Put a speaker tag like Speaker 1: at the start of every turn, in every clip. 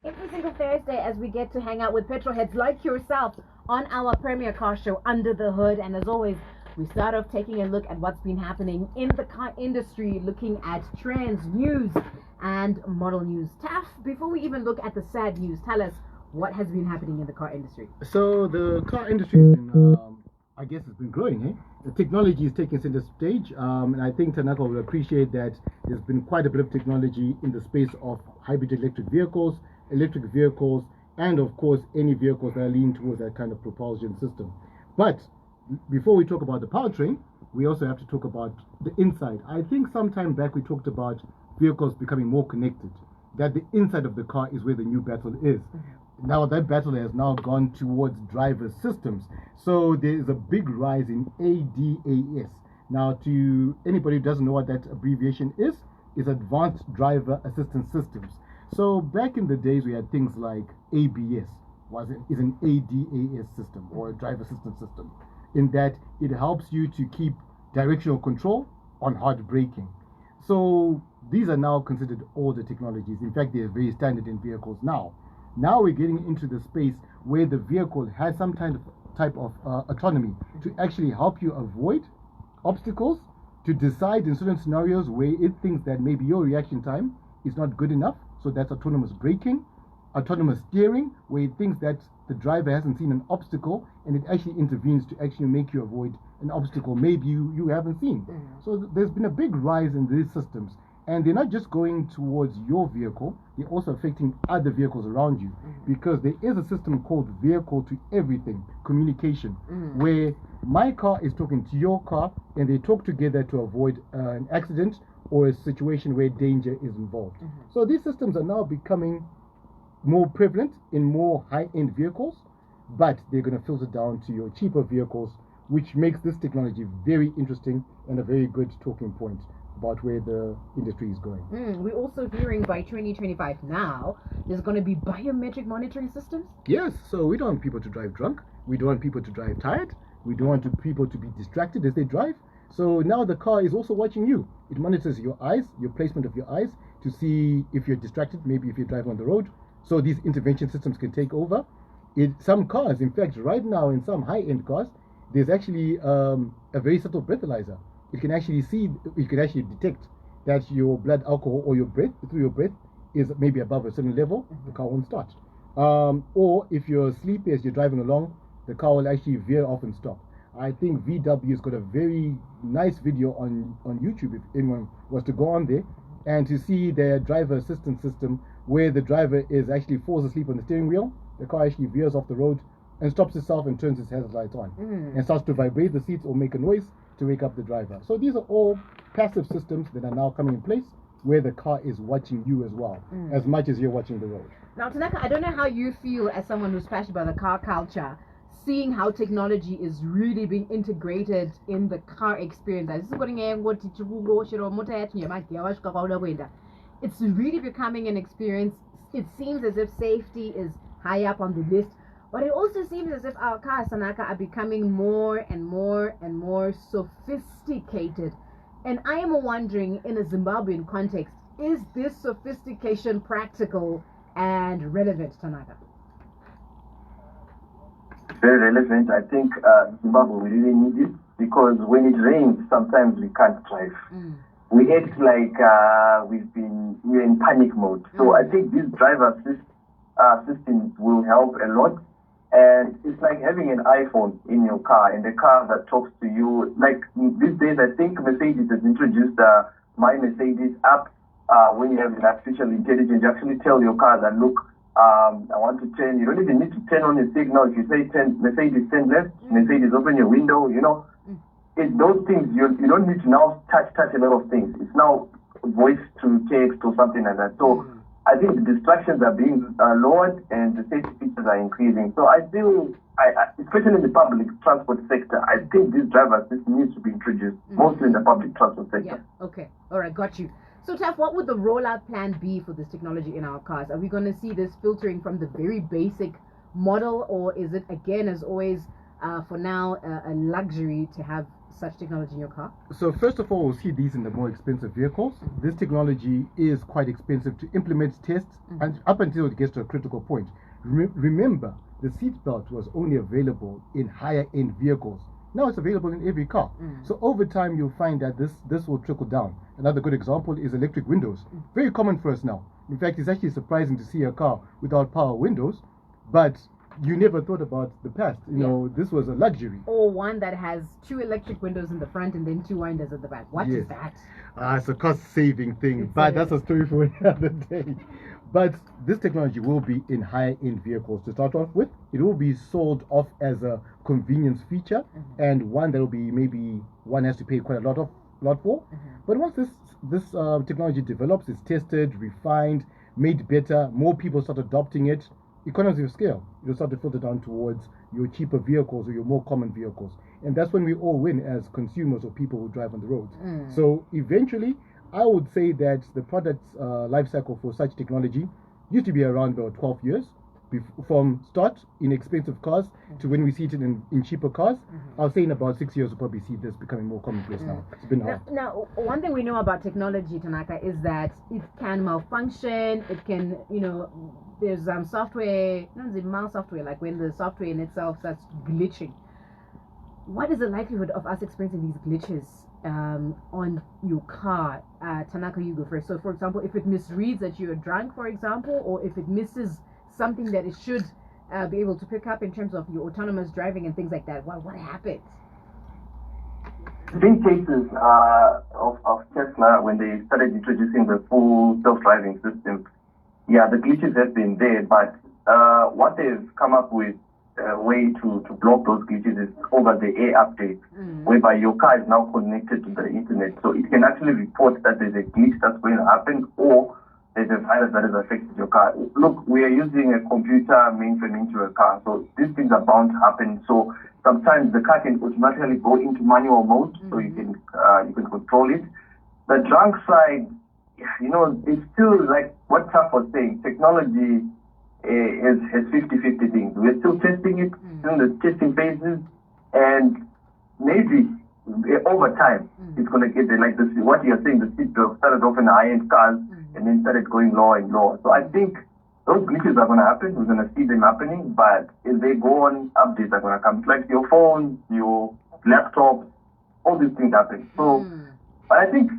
Speaker 1: every single Thursday as we get to hang out with petrol heads like yourself on our Premier Car Show Under the Hood. And as always, we start off taking a look at what's been happening in the car industry, looking at trends, news, and model news. Taf, before we even look at the sad news, tell us what has been happening in the car industry.
Speaker 2: So the car industry has been, I guess it's been growing, eh? The technology is taking center stage, and I think Tanaka will appreciate that there's been quite a bit of technology in the space of hybrid electric vehicles, and of course any vehicles that are leaning towards that kind of propulsion system. But before we talk about the powertrain, we also have to talk about the inside. I think sometime back we talked about vehicles becoming more connected, that the inside of the car is where the new battle is. Now that battle has now gone towards driver systems. So there is a big rise in ADAS. Now, to anybody who doesn't know what that abbreviation is Advanced Driver Assistance Systems. So back in the days we had things like ABS is an ADAS system, or a driver assistance system, in that it helps you to keep directional control on hard braking. So these are now considered older technologies. In fact, they are very standard in vehicles now. Now we're getting into the space where the vehicle has some type of autonomy to actually help you avoid obstacles, to decide in certain scenarios where it thinks that maybe your reaction time is not good enough. So that's autonomous braking, autonomous steering, where it thinks that the driver hasn't seen an obstacle and it actually intervenes to actually make you avoid an obstacle maybe you haven't seen. So there's been a big rise in these systems. And they're not just going towards your vehicle, they're also affecting other vehicles around you, because there is a system called vehicle to everything communication, where my car is talking to your car and they talk together to avoid an accident or a situation where danger is involved. So these systems are now becoming more prevalent in more high-end vehicles, but they're going to filter down to your cheaper vehicles, which makes this technology very interesting and a very good talking point about where the industry is going.
Speaker 1: We're also hearing by 2025 now, there's going to be biometric monitoring systems?
Speaker 2: Yes, so we don't want people to drive drunk. We don't want people to drive tired. We don't want people to be distracted as they drive. So now the car is also watching you. It monitors your eyes, your placement of your eyes, to see if you're distracted, maybe if you're driving on the road. So these intervention systems can take over. Some cars, in fact, right now in some high-end cars, there's actually a very subtle breathalyzer. It can actually detect that your blood alcohol or your breath, through your breath, is maybe above a certain level. The car won't start. Or if you're sleepy as you're driving along, the car will actually veer off and stop. I think VW has got a very nice video on YouTube, if anyone was to go on there, and to see their driver assistance system, where the driver is actually falls asleep on the steering wheel, the car actually veers off the road and stops itself and turns its hazard lights on and starts to vibrate the seats or make a noise to wake up the driver. So these are all passive systems that are now coming in place, where the car is watching you as well, as much as you're watching the road.
Speaker 1: Now, Tanaka, I don't know how you feel as someone who's passionate about the car culture, seeing how technology is really being integrated in the car experience. It's really becoming an experience. It seems as if safety is high up on the list, but it also seems as if our cars, Tanaka, are becoming more and more and more sophisticated. And I am wondering, in a Zimbabwean context, is this sophistication practical and relevant, Tanaka?
Speaker 3: Very relevant. I think Zimbabwe really need it, because when it rains, sometimes we can't drive. We act like we're in panic mode. So I think these driver systems will help a lot. And it's like having an iPhone in your car, and the car that talks to you. Like these days, I think Mercedes has introduced the My Mercedes app. When you have an artificial intelligence, you actually tell your car that, look, I want to turn. You don't even need to turn on your signal. If you say turn, Mercedes turn left, Mercedes open your window. Those things you don't need to now touch a lot of things. It's now voice to text or something like that. So I think the distractions are being lowered and the safety features are increasing. So I feel, especially in the public transport sector, I think this driver assist needs to be introduced, mostly in the public transport sector.
Speaker 1: Yeah. Okay. All right. Got you. So, Taf, what would the rollout plan be for this technology in our cars? Are we going to see this filtering from the very basic model, or is it, again, as always, for now, a luxury to have such technology in your car?
Speaker 2: So first of all, we'll see these in the more expensive vehicles. This technology is quite expensive to implement, tests, and up until it gets to a critical point. Remember, the seatbelt was only available in higher end vehicles. Now it's available in every car. So over time, you'll find that this will trickle down. Another good example is electric windows. Very common for us now. In fact, it's actually surprising to see a car without power windows, but you never thought about the past. You know, this was a luxury.
Speaker 1: Or one that has 2 electric windows in the front and then 2 windows at the back. What is that?
Speaker 2: It's a cost-saving thing, but that's a story for another day. But this technology will be in higher-end vehicles to start off with. It will be sold off as a convenience feature, and one that will be maybe one has to pay quite a lot for. But once this technology develops, it's tested, refined, made better, more people start adopting it, economies of scale, you'll start to filter down towards your cheaper vehicles or your more common vehicles. And that's when we all win as consumers or people who drive on the roads. So eventually, I would say that the product's life cycle for such technology used to be around about 12 years. From start in expensive cars to when we see it in cheaper cars. I'll say in about 6 years we'll probably see this becoming more commonplace now. It's been hard.
Speaker 1: Now, one thing we know about technology, Tanaka, is that it can malfunction. It can, there's software, malsoftware, like when the software in itself starts glitching. What is the likelihood of us experiencing these glitches on your car? Tanaka, you go first. So, for example, if it misreads that you're drunk, for example, or if it misses something that it should be able to pick up in terms of your autonomous driving and things like that, what happens?
Speaker 3: In cases of Tesla, when they started introducing the full self-driving system, the glitches have been there, but what they've come up with a way to block those glitches is over the air update, whereby your car is now connected to the internet, so it can actually report that there's a glitch that's going to happen, or there's a virus that has affected your car. Look, we are using a computer mainframe into a car, so these things are bound to happen. So sometimes the car can automatically go into manual mode, so you can control it. The drunk side, it's still like what Taf was saying. Technology has 50-50 things. We're still testing it, still in the testing phases, and maybe over time it's going to get there. Like this, what you're saying, the seatbelt started off in high-end cars and then started going lower and lower. So I think those glitches are going to happen. We're going to see them happening, but as they go on, updates are going to come. It's like your phone, your laptop, all these things happen. So, but I think,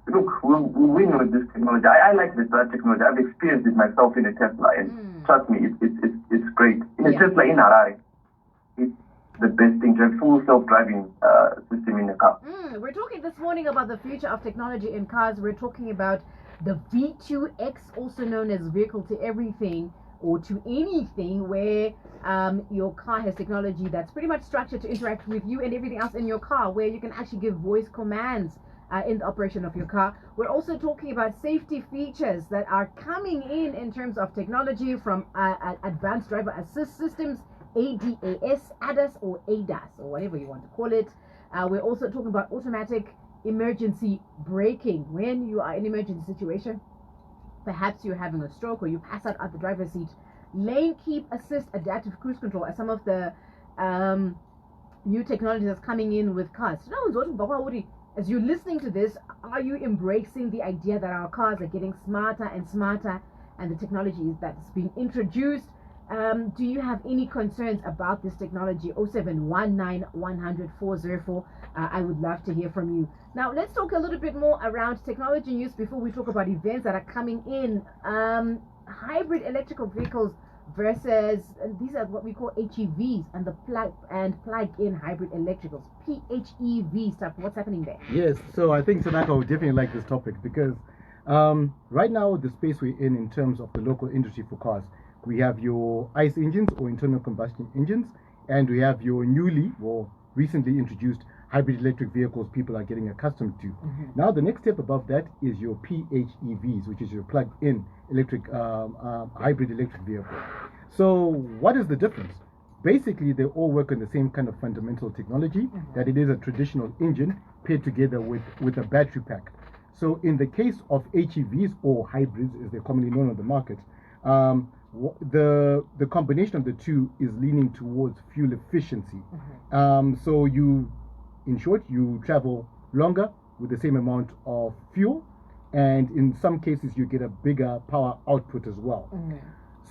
Speaker 3: look, we'll win with this technology. I like this technology. I've experienced it myself in a Tesla, and trust me, it's great. In a Tesla in Harare, it's the best thing to have full self-driving system in a car.
Speaker 1: We're talking this morning about the future of technology in cars. We're talking about the V2X, also known as vehicle to everything or to anything, where your car has technology that's pretty much structured to interact with you and everything else in your car, where you can actually give voice commands in the operation of your car. We're also talking about safety features that are coming in terms of technology, from advanced driver assist systems, ADAS, ADAS, or ADAS, or whatever you want to call it. We're also talking about automatic emergency braking. When you are in an emergency situation, perhaps you're having a stroke or you pass out at the driver's seat, lane keep assist, adaptive cruise control are some of the new technology that's coming in with cars. As you're listening to this, are you embracing the idea that our cars are getting smarter and smarter, and the technology that's being introduced? Do you have any concerns about this technology? 0719 100 404. I would love to hear from you. Now, let's talk a little bit more around technology news before we talk about events that are coming in. Hybrid electrical vehicles versus, these are what we call HEVs, and the plug-in hybrid electricals, PHEV stuff. What's happening there?
Speaker 2: Yes, so I think Tanaka would definitely like this topic, because right now the space we're in terms of the local industry for cars, we have your ICE engines or internal combustion engines, and we have your recently introduced hybrid electric vehicles people are getting accustomed to. Now the next step above that is your PHEVs, which is your plug-in electric hybrid electric vehicle. So what is the difference? Basically, they all work on the same kind of fundamental technology, that it is a traditional engine paired together with a battery pack. So in the case of HEVs, or hybrids as they're commonly known on the market, the combination of the two is leaning towards fuel efficiency. So In short, you travel longer with the same amount of fuel, and in some cases you get a bigger power output as well.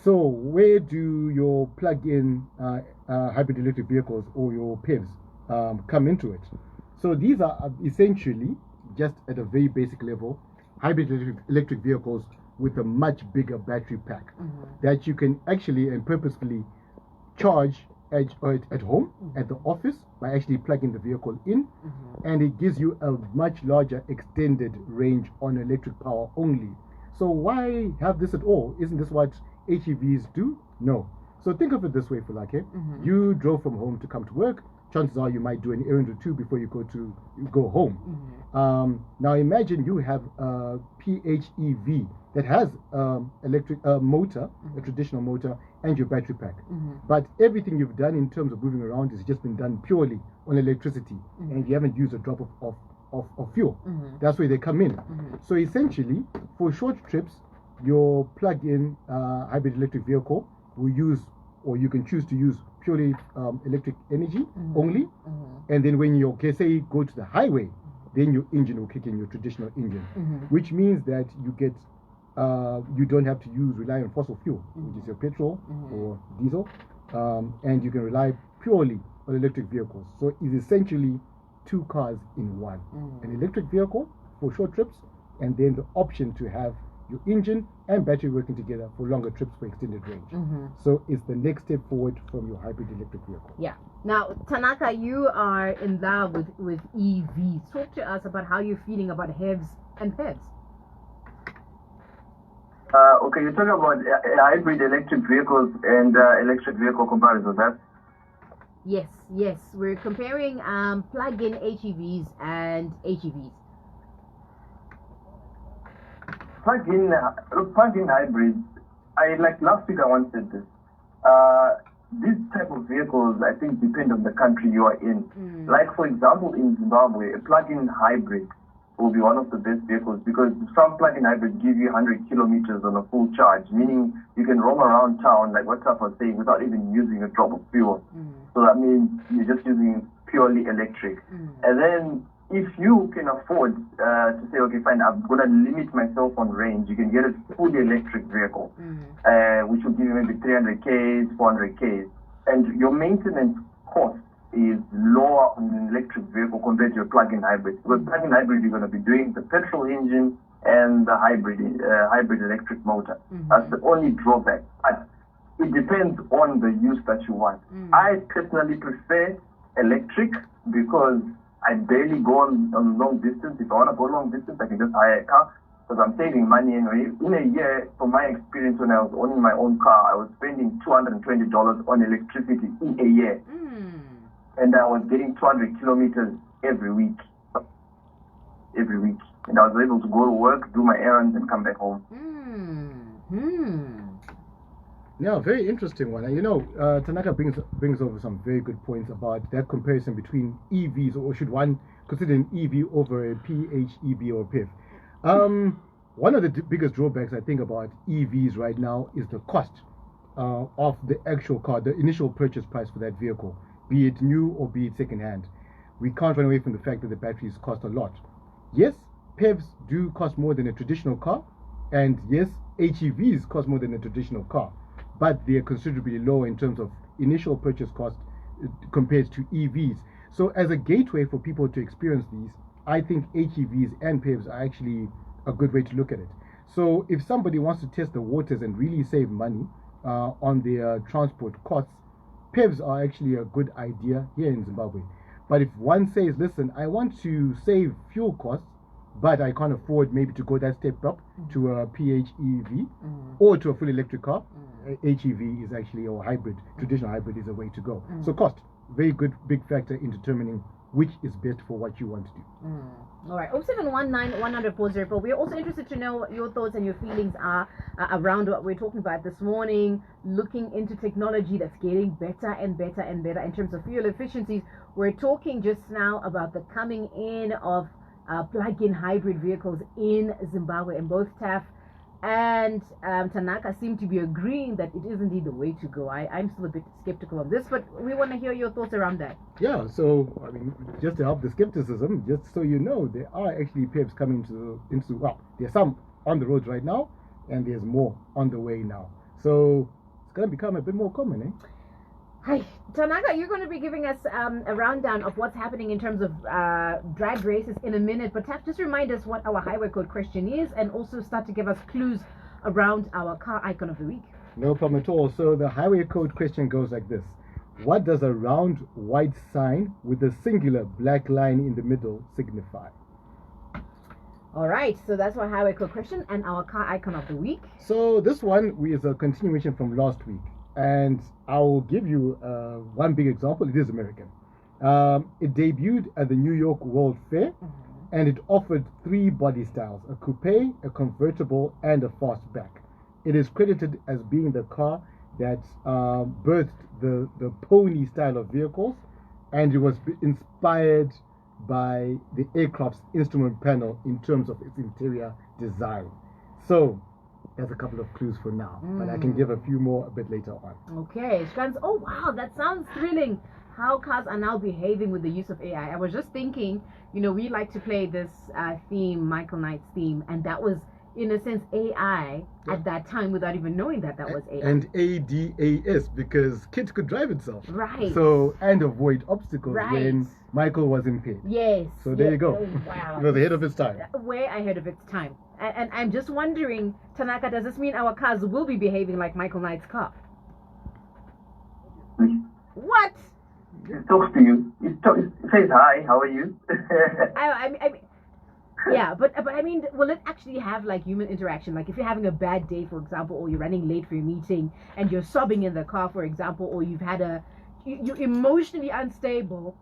Speaker 2: So where do your plug-in hybrid electric vehicles or your PHEVs come into it? So these are essentially, just at a very basic level, hybrid electric vehicles with a much bigger battery pack that you can actually and purposefully charge at home, at the office, by actually plugging the vehicle in, and it gives you a much larger extended range on electric power only. So why have this at all? Isn't this what HEVs do? No. So think of it this way, Fulake. You drove from home to come to work. Chances are you might do an errand or two before you go home. Now imagine you have a PHEV that has electric motor, a traditional motor, and your battery pack. But everything you've done in terms of moving around has just been done purely on electricity, and you haven't used a drop of fuel. That's where they come in. So essentially, for short trips, your plug-in hybrid electric vehicle will use, or you can choose to use, purely electric energy only. And then when you, say, go to the highway, then your engine will kick in, your traditional engine, which means that you get you don't have to rely on fossil fuel, which is your petrol or diesel, and you can rely purely on electric vehicles. So it's essentially two cars in one: an electric vehicle for short trips, and then the option to have your engine and battery working together for longer trips for extended range. So it's the next step forward from your hybrid electric vehicle.
Speaker 1: Yeah. Now, Tanaka, you are in love with EVs. Talk to us about how you're feeling about HEVs and PHEVs.
Speaker 3: Okay, you're talking about hybrid electric vehicles and electric vehicle comparison, right?
Speaker 1: Yes. We're comparing plug-in HEVs and HEVs. Plug-in hybrids, like last week I once said this. These type of vehicles, I think, depend on the country you are in. Like, for example, in Zimbabwe, a plug-in hybrid will be one of the best vehicles because some plug-in hybrids give you 100 kilometers on a full charge, meaning you can roam around town, like what Taf was saying, without even using a drop of fuel. So that means you're just using purely electric. And then if you can afford to say, okay, fine, I'm going to limit myself on range, you can get a fully electric vehicle, which will give you maybe 300 Ks, 400 Ks. And your maintenance cost is lower on an electric vehicle compared to your plug-in hybrid. Because plug-in hybrid, you're going to be doing the petrol engine and the hybrid electric motor. That's the only drawback. But it depends on the use that you want. I personally prefer electric because I barely go on long distance. If I want to go long distance, I can just hire a car because I'm saving money anyway. In a year, from my experience when I was owning my own car, I was spending $220 on electricity in a year. And I was getting 200 kilometers every week. And I was able to go to work, do my errands, and come back home.
Speaker 2: Yeah, very interesting one. And Tanaka brings over some very good points about that comparison between EVs, or should one consider an EV over a PHEV or PHEV. One of the biggest drawbacks I think about EVs right now is the cost of the actual car, the initial purchase price for that vehicle, be it new or be it second-hand. We can't run away from the fact that the batteries cost a lot. Yes, PHEVs do cost more than a traditional car, and yes, HEVs cost more than a traditional car, but they are considerably lower in terms of initial purchase cost compared to EVs. So as a gateway for people to experience these, I think HEVs and PHEVs are actually a good way to look at it. So if somebody wants to test the waters and really save money on their transport costs, PHEVs are actually a good idea here in Zimbabwe. But if one says, listen, I want to save fuel costs, but I can't afford maybe to go that step up to a PHEV or to a full electric car, HEV is actually, or hybrid, traditional hybrid is a way to go. So cost, very good big factor in determining which is best for what you want to do.
Speaker 1: All right, 0719-100-404. We're also interested to know what your thoughts and your feelings are around what we're talking about this morning, looking into technology that's getting better and better and better in terms of fuel efficiencies. We're talking just now about the coming in of plug-in hybrid vehicles in Zimbabwe, and both Taf and Tanaka seem to be agreeing that it is indeed the way to go. I'm still a bit skeptical of this, but we want to hear your thoughts around that.
Speaker 2: Yeah, so I mean, just to help the skepticism, just so you know, there are actually PHEVs coming into well, there's some on the roads right now, and there's more on the way now. So it's going to become a bit more common, eh?
Speaker 1: Hi, Tanaka, you're going to be giving us a rundown of what's happening in terms of drag races in a minute, but just remind us what our highway code question is and also start to give us clues around our car icon of the week.
Speaker 2: No problem at all. So the highway code question goes like this. What does a round white sign with a singular black line in the middle signify?
Speaker 1: All right, so that's our highway code question and our car icon of the week.
Speaker 2: So this one is a continuation from last week. And I'll give you one big example. It is American. It debuted at the New York World Fair, and it offered 3 body styles: a coupe, a convertible, and a fastback. It is credited as being the car that birthed the pony style of vehicles, and it was inspired by the aircraft's instrument panel in terms of its interior design. So there's a couple of clues for now, but I can give a few more a bit later on.
Speaker 1: Okay, Strans. Oh wow, that sounds thrilling. How cars are now behaving with the use of AI. I was just thinking, you know, we like to play this theme, Michael Knight's theme, and that was in a sense AI at that time without even knowing that was AI.
Speaker 2: And ADAS, because kids could drive itself.
Speaker 1: Right.
Speaker 2: So, and avoid obstacles when Michael was impaired.
Speaker 1: Yes.
Speaker 2: So there you go.
Speaker 1: Oh, wow.
Speaker 2: It was ahead of its time.
Speaker 1: Way ahead of its time. And I'm just wondering, Tanaka, does this mean our cars will be behaving like Michael Knight's car? What?
Speaker 3: It talks to you. It says hi, how are you?
Speaker 1: Yeah, but I mean, will it actually have like human interaction? Like if you're having a bad day, for example, or you're running late for your meeting and you're sobbing in the car, for example, or you've had you're emotionally unstable,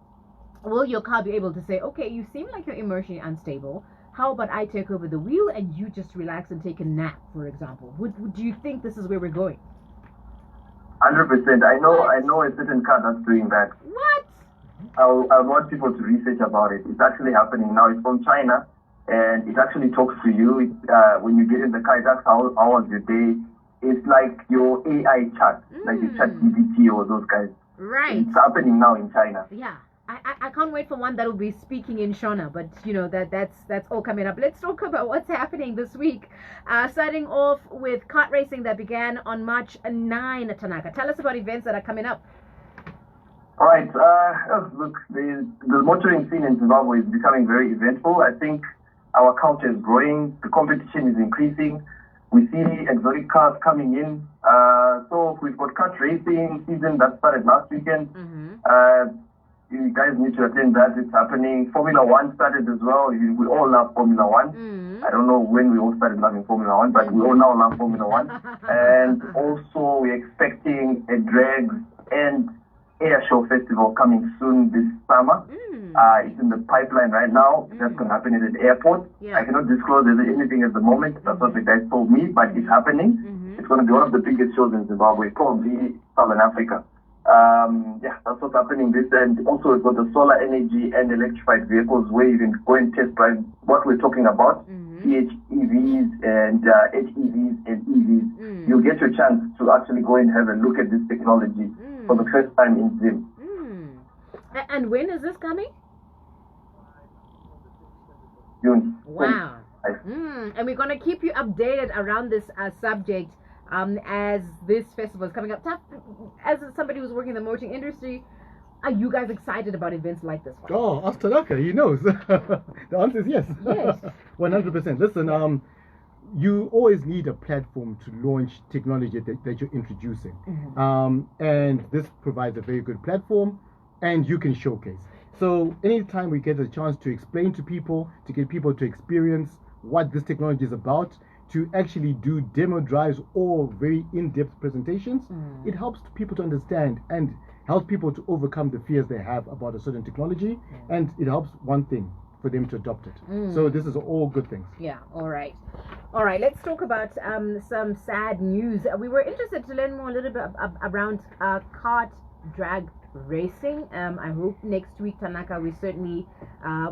Speaker 1: will your car be able to say, okay, you seem like you're emotionally unstable, how about I take over the wheel and you just relax and take a nap, for example? Do you think this is where we're going?
Speaker 3: 100%. I know a certain car that's doing that.
Speaker 1: What?
Speaker 3: I want people to research about it. It's actually happening now. It's from China, and it actually talks to you. When you get in the car, it asks how was your day. It's like your AI chat, like the ChatGPT or those guys.
Speaker 1: Right.
Speaker 3: It's happening now in China.
Speaker 1: Yeah. I can't wait for one that will be speaking in Shona, but you know that's all coming up. Let's talk about what's happening this week. Starting off with kart racing that began on March 9. Tanaka, tell us about events that are coming up.
Speaker 3: All right. Look, the motoring scene in Zimbabwe is becoming very eventful. I think our culture is growing. The competition is increasing. We see exotic cars coming in. So we've got kart racing season that started last weekend. You guys need to attend that. It's happening. Formula One started as well. We all love Formula One. I don't know when we all started loving Formula One, but we all now love Formula One. And also we're expecting a drag and air show festival coming soon this summer. It's in the pipeline right now. That's going to happen at an airport. I cannot disclose anything at the moment. That's what the guys told me, but it's happening. It's going to be one of the biggest shows in Zimbabwe, probably Southern Africa. That's what's happening this, and also we've got the solar energy and electrified vehicles where you can go and test drive what we're talking about, PHEVs and HEVs and EVs. You'll get your chance to actually go and have a look at this technology for the first time in Zim.
Speaker 1: And when is this coming?
Speaker 3: June.
Speaker 1: Wow. And we're going to keep you updated around this subject as this festival is coming up. As somebody who's working in the motoring industry, are you guys excited about events like this one?
Speaker 2: Oh, ask Tanaka, he knows. The answer is yes.
Speaker 1: Yes.
Speaker 2: 100%. Listen, you always need a platform to launch technology that you're introducing. And this provides a very good platform, and you can showcase. So anytime we get a chance to explain to people, to get people to experience what this technology is about, to actually do demo drives or very in-depth presentations, it helps people to understand and helps people to overcome the fears they have about a certain technology, and it helps one thing, for them to adopt it. So this is all good things.
Speaker 1: Yeah, all right. Let's talk about some sad news. We were interested to learn more a little bit around kart drag racing. I hope next week, Tanaka, we certainly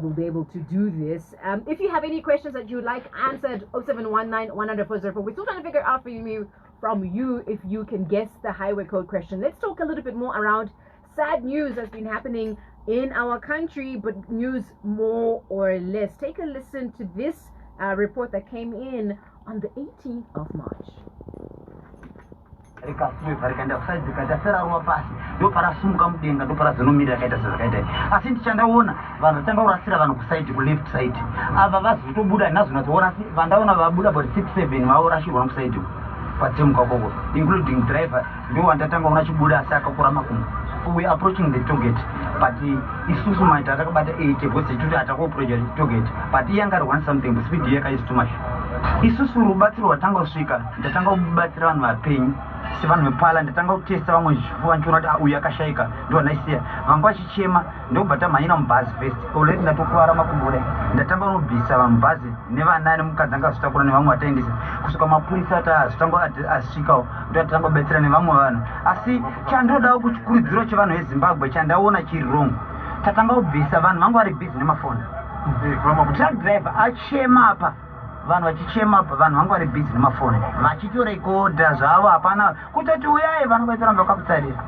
Speaker 1: will be able to do this. If you have any questions that you'd like answered, 0719 10404. We're still trying to figure out from you if you can guess the highway code question. Let's talk a little bit more around sad news that's been happening in our country, but news more or less. Take a listen to this report that came in on the 18th of March.
Speaker 4: Varikaenda kusaizi zikadasera pasi ndoparasumuka mudenga ndoparazvinomira akaita sezvakaita asi ndichandaona vanhu vatanga kurasira vanhu kusaiti kuleft side ava vazotobuda nhazvinatoona asi vandaona vabuda about 6-7 vaurashirwa musaiti patsemuka koko including driver ndo wandatanga kuona chibuda asi akakura makumbo. We are approaching the target but isusu maita atakabata 8 because chituti atakoproject target but yanga want something the speed yaka is too much. Isusu rubatsiro watanga kusvika ndatanga kubatsira vanhu vapenyu sevanhu vepala ndatanga kutesta vamwe zvifuva ndichiona kuti uyu akashaika ndo naisiya vanga vachichema ndokubata mhanyira mubhazi first already ndatokuvara makumbo kudai ndatanga kunobvisa vanhu bhazi nevana nemukadzi anga azotakura nevamwe vataendesa kusvika mapurisa ati azotanga asvikawo ndo atatanga kubetsera nevamwe vanhu asi chandodawo kuchikurudziro chevanhu vezimbabwe chandaona chiri wrong tatanga kubvisa vanhu vanga vari bhizi nemafoni truck driver achema apa vanhu vachichema apa vanhu vanga vari bhizi nemafoni vachitorekodha zvavo hapana kutoti uyai vanhu vaitoramba vakakutsarira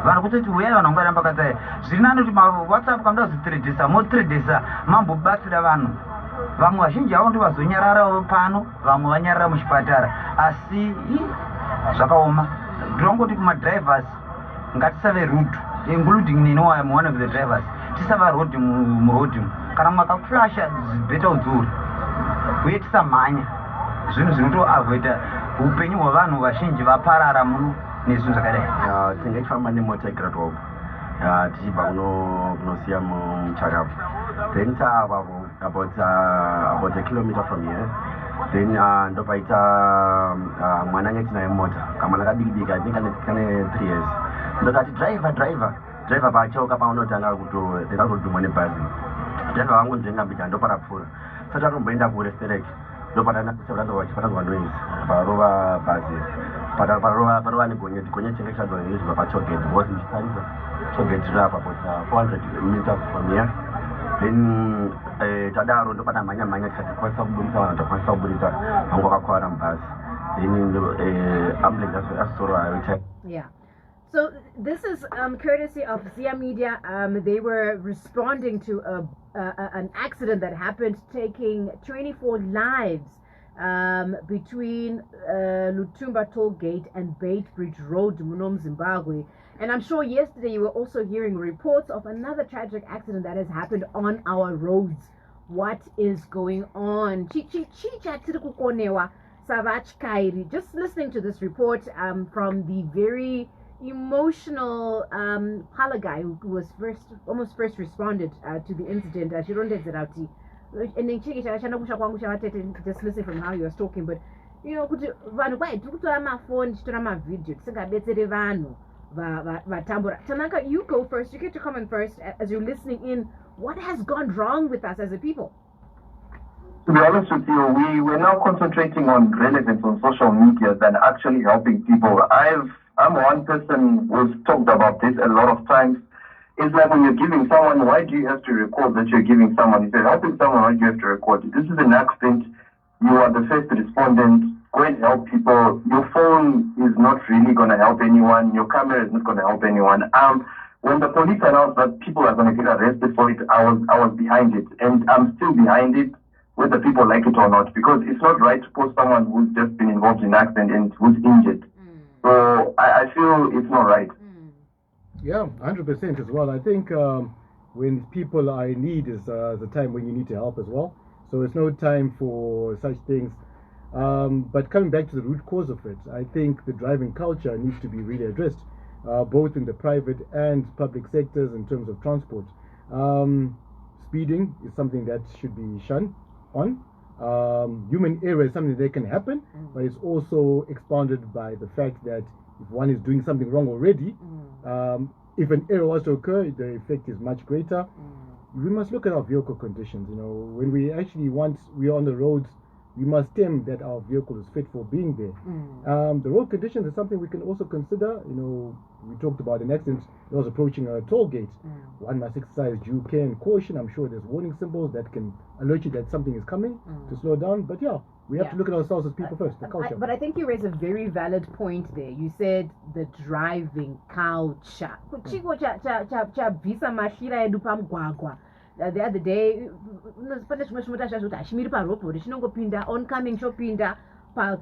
Speaker 4: vanhu kutoti uyai vanhu vanga ramba vakatsarira zviri nani kuti mawhatsapp kamda kuzitredhesa motredhesa mambobatsira vanhu vamwe vazhinji havo ndo vazonyarara pano vamwe vanyarara muchipatara asi zvakaoma ndinongoti kumadrivers ngatisave rude including nini am one of the drivers tisava rodi murodhi kana mwakaflasha beta udzuri uye tisamhanya zvinhu zvinotoavoida upenyu hwevanhu vazhinji vaparara muno nezvinhu zvakadai.
Speaker 5: Tinenge tichifamba nemota igradwalk tichibva kunosiya muchakapu then taava about a kilometer from here then ndopaita mwana anga tinaye mota kamwana kadikidiki I think kane 3 years ndokati driver pachauka paunotanga kutodhumwa nebhazi driver wangu ndengambija ndoparapfuura sati atomboenda kuresterek ndopatandovachifananzwa noise parova bhazi parova negonyeti gonyeti changechadzwa pachogeti because ndichitarisa chogeti rapa about 400 meters from here then tadaro ndopata mhanya tikakwanisa kubudisa vanhu takwanisa kubudisa vangu vakakwara mubhazi then ambulance asoroayo.
Speaker 1: Yeah. So this is courtesy of Zia Media. They were responding to an accident that happened, taking 24 lives between Lutumba Toll Gate and Baitbridge Road, Munom, Zimbabwe. And I'm sure yesterday you were also hearing reports of another tragic accident that has happened on our roads. What is going on? Just listening to this report from the very emotional Halagai who was almost first responded to the incident. And then just listen from how you was talking, but you know, Tanaka, you go first. You get to comment first as you're listening in. What has gone wrong with us as a people?
Speaker 3: To be honest with you, we're now concentrating on relevance on social media than actually helping people. I'm one person who's talked about this a lot of times. It's like when you're giving someone, why do you have to record that you're giving someone? If you're helping someone, why do you have to record it? This is an accident. You are the first respondent. Go and help people. Your phone is not really going to help anyone. Your camera is not going to help anyone. When the police announced that people are going to get arrested for it, I was behind it. And I'm still behind it, whether people like it or not, because it's not right to post someone who's just been involved in an accident and who's injured. So I feel it's not right.
Speaker 2: Yeah, 100% as well. I think when people are in need is the time when you need to help as well. So it's no time for such things. But coming back to the root cause of it, I think the driving culture needs to be really addressed, both in the private and public sectors in terms of transport. Speeding is something that should be shunned on. Human error is something that can happen, but it's also expounded by the fact that if one is doing something wrong already, if an error was to occur, the effect is much greater. We must look at our vehicle conditions. You know, when we are on the roads, we must stem that our vehicle is fit for being there. The road conditions is something we can also consider. You know, we talked about an accident that was approaching a toll gate. One must exercise due care and caution. I'm sure there's warning symbols that can alert you that something is coming to slow down. But yeah, we have to look at ourselves as people first, the culture.
Speaker 1: But I think you raise a very valid point there. You said the driving culture. The other day, oncoming chopinda pa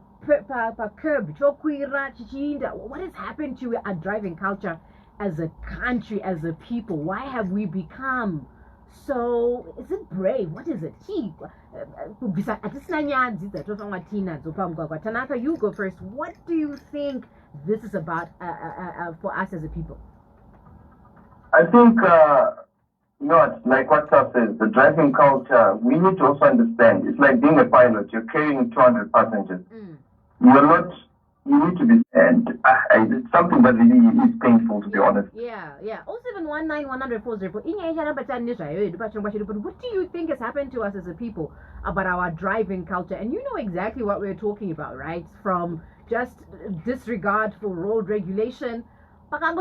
Speaker 1: curb chokwira chichinda. What has happened to our driving culture as a country, as a people? Why have we become so? Is it brave? What is it? Tanaka, you go first. What do you think this is about for us as a people?
Speaker 3: I think, like what Taf says, the driving culture, we need to also understand. It's like being a pilot. You're carrying 200 passengers. You need to be, and it's something that really is painful, to be honest.
Speaker 1: Yeah. 07191040. What do you think has happened to us as a people about our driving culture? And you know exactly what we're talking about, right? From just disregard for road regulation. What has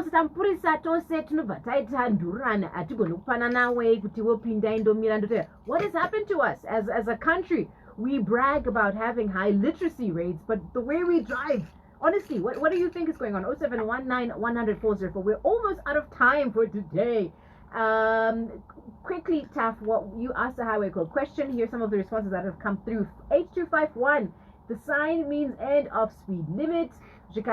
Speaker 1: happened to us as a country? We brag about having high literacy rates, but the way we drive, honestly, what do you think is going on? 07191040. We're almost out of time for today. Quickly, Taf, what you asked the highway code question. Here's some of the responses that have come through. H251, the sign means end of speed limit. It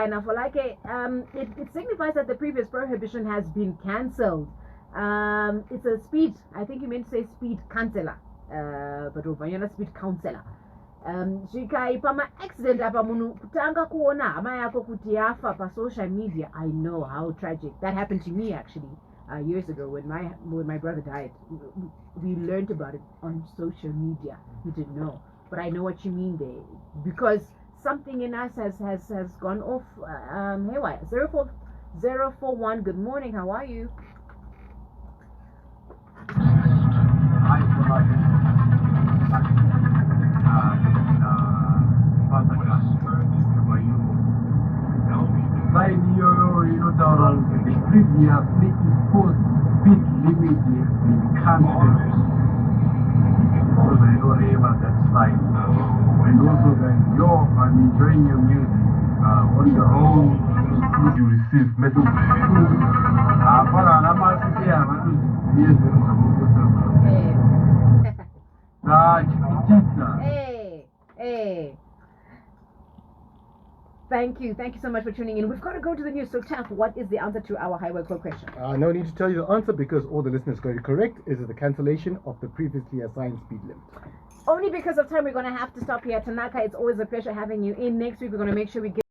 Speaker 1: signifies that the previous prohibition has been cancelled. It's a speed, I think you meant to say speed canceller. But over you're not speed counselor. Accident kutanga kuona hama yako kuti yafa pa social media. I know how tragic that happened to me actually years ago when my brother died. We learned about it on social media. We didn't know, but I know what you mean there, because something in us has gone off haywire. 04041. Good morning. How are you?
Speaker 6: Previously imposed speed limit has been cancelled. Also, that slide. And also that I'm enjoying your music on your own. You receive messages.
Speaker 1: Hey. Thank you so much for tuning in. We've got to go to the news. So, Taf, what is the answer to our highway code question?
Speaker 2: No need to tell you the answer because all the listeners got it correct. Is the cancellation of the previously assigned speed limit.
Speaker 1: Only because of time, we're going to have to stop here. Tanaka, it's always a pleasure having you in. Next week, we're going to make sure we get